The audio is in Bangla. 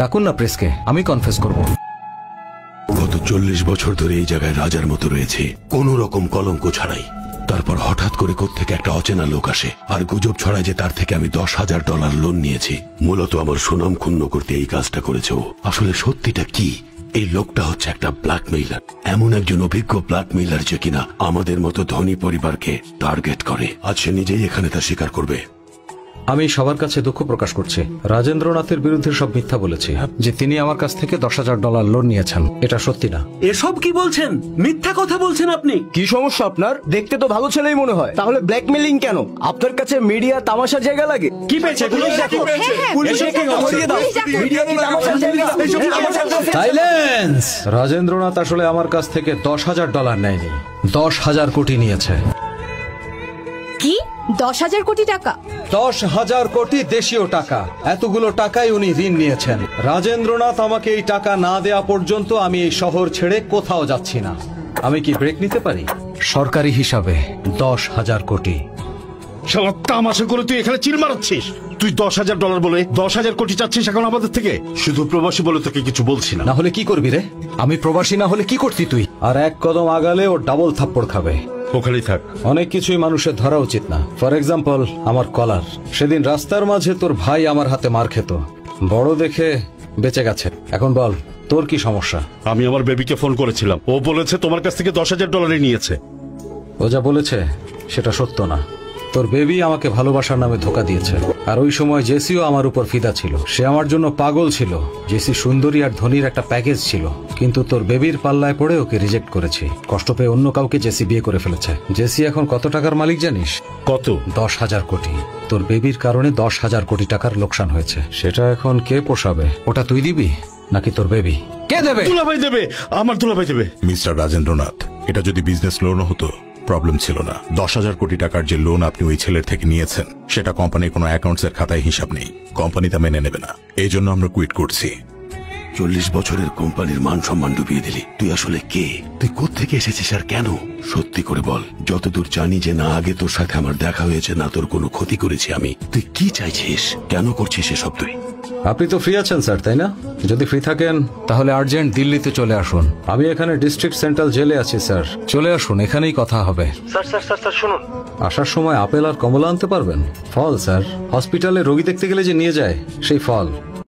ডাকুন না প্রেসকে, আমি কনফেস করব। গত 40 বছর ধরে এই জায়গায় রাজার মতো রয়েছে, কোন রকম কলঙ্ক ছাড়াই। তারপর হঠাৎ করে কোত্থেকে একটা অচেনা লোক আসে আর গুজব ছড়ায় যে তার থেকে আমি $10,000 লোন নিয়েছি। মূলত আমার সুনাম ক্ষুণ্ণ করতে এই কাজটা করেছে ও। আসলে সত্যিটা কি? এই লোকটা হচ্ছে একটা ব্ল্যাকমেইলার, এমন একজন অভিজ্ঞ ব্ল্যাকমেইলার যে কিনা আমাদের মতো ধনী পরিবারকে টার্গেট করে। আজ সে নিজেই এখানে তা স্বীকার করবে। আমি সবার কাছে দুঃখ প্রকাশ করছি, রাজেন্দ্রনাথের বিরুদ্ধে সব মিথ্যা বলেছি যে তিনি আমার কাছ থেকে $10,000 লোন নিয়েছেন। এটা সত্যি না। এসব কি বলছেন? মিথ্যা কথা বলছেন আপনি। কি সমস্যা আপনার? দেখতে তো ভালো ছেলেই মনে হয়, তাহলে ব্ল্যাকমেলিং কেন? আপনার কাছে মিডিয়া তামাশার জায়গা লাগে? কি পেয়েছে এগুলো দেখো, পুলিশে কি ধরিয়ে দাও। মিডিয়া কি তামাশার জায়গা? সাইলেন্স! রাজেন্দ্রনাথ আসলে আমার কাছ থেকে $10,000 নেয়নি, 10,000 কোটি নিয়েছে। কি 10,000 কোটি টাকা? 10,000 কোটি দেশীয় টাকা। এতগুলো টাকাই উনি ঋণ নিয়েছেন। রাজেন্দ্রনাথ আমাকে এই টাকা না দেয়া পর্যন্ত আমি এই শহর ছেড়ে কোথাও যাচ্ছি না। আমি কি ব্রেক নিতে পারি? সরকারি হিসাবে 10,000 কোটি। শালা তামাশা করে তুই এখানে চিল মারাচ্ছিস? তুই $10,000 বলে 10,000 কোটি চাচ্ছিস এখন আমাদের থেকে? শুধু প্রবাসী বলে তোকে কিছু বলছি না। না হলে কি করবি রে? আমি প্রবাসী না হলে কি করতি তুই? আর এক কদম আগালে ও ডাবল থাপ্পড় খাবে। ওখানেই থাক। অনেক কিছুই মানুষের ধরা উচিত না। ফর এক্সাম্পল, আমার কলার। সেদিন রাস্তার মাঝে তোর ভাই আমার হাতে মার খেত, বড় দেখে বেঁচে গেছে। এখন বল, তোর কি সমস্যা? আমি আমার বেবিকে ফোন করেছিলাম, ও বলেছে তোমার কাছ থেকে $10,000 নিয়েছে। ও যা বলেছে সেটা সত্য না। তোর বেবি আমাকে ভালোবাসার নামে ধোকা দিয়েছে। আর ওই সময় জেসিও আমার উপর ফিদা ছিল, সে আমার জন্য পাগল ছিল। জেসি সুন্দরী আর ধনীর একটা প্যাকেজ ছিল, কিন্তু তোর বেবির পাল্লায় পড়ে ওকে রিজেক্ট করেছি। কষ্ট পেয়ে অন্য কাউকে জেসি বিয়ে করে ফেলেছে। জেসি এখন কত টাকার মালিক জানিস? কত? 10,000 কোটি। তোর বেবির কারণে 10,000 কোটি টাকার লোকসান হয়েছে। সেটা এখন কে পোষাবে? ওটা তুই দিবি নাকি তোর বেবি? কে দেবে? দুলাভাই দেবে, আমার দুলাভাই দেবে। মিস্টার রাজেন্দ্রনাথ, এটা যদি বিজনেস লোন হতো প্রবলেম ছিল না। 10,000 কোটি টাকার যে লোন আপনি ওই ছেলের থেকে নিয়েছেন সেটা কোম্পানির কোনো অ্যাকাউন্টস এর খাতায় হিসাব নেই। কোম্পানি তা মেনে নেবে না, এই জন্য আমরা কুইট করছি। 40 বছরের কোম্পানির মান সম্মান ডুবিয়ে দিলি। তুই আসলে কে? তুই কোত্থেকে এসেছিস আর কেন? সত্যি করে বল। যতদূর জানি যে না আগে তোর সাথে আমার দেখা হয়েছে, না তোর কোনো ক্ষতি করেছি আমি। তুই কি চাইছিস? কেন করছিস এসব তুই? আপনি তো ফ্রি আছেন স্যার, তাই না? যদি ফ্রি থাকেন তাহলে আর্জেন্ট দিল্লিতে চলে আসুন। আমি এখানে ডিস্ট্রিক্ট সেন্ট্রাল জেলে আছি স্যার। চলে আসুন, এখানেই কথা হবে। স্যার স্যার স্যার স্যার শুনুন। আসার সময় আপেল আর কমলা আনতে পারবেন? ফল স্যার, হসপিটালে রোগী দেখতে গেলে যে নিয়ে যায় সেই ফল।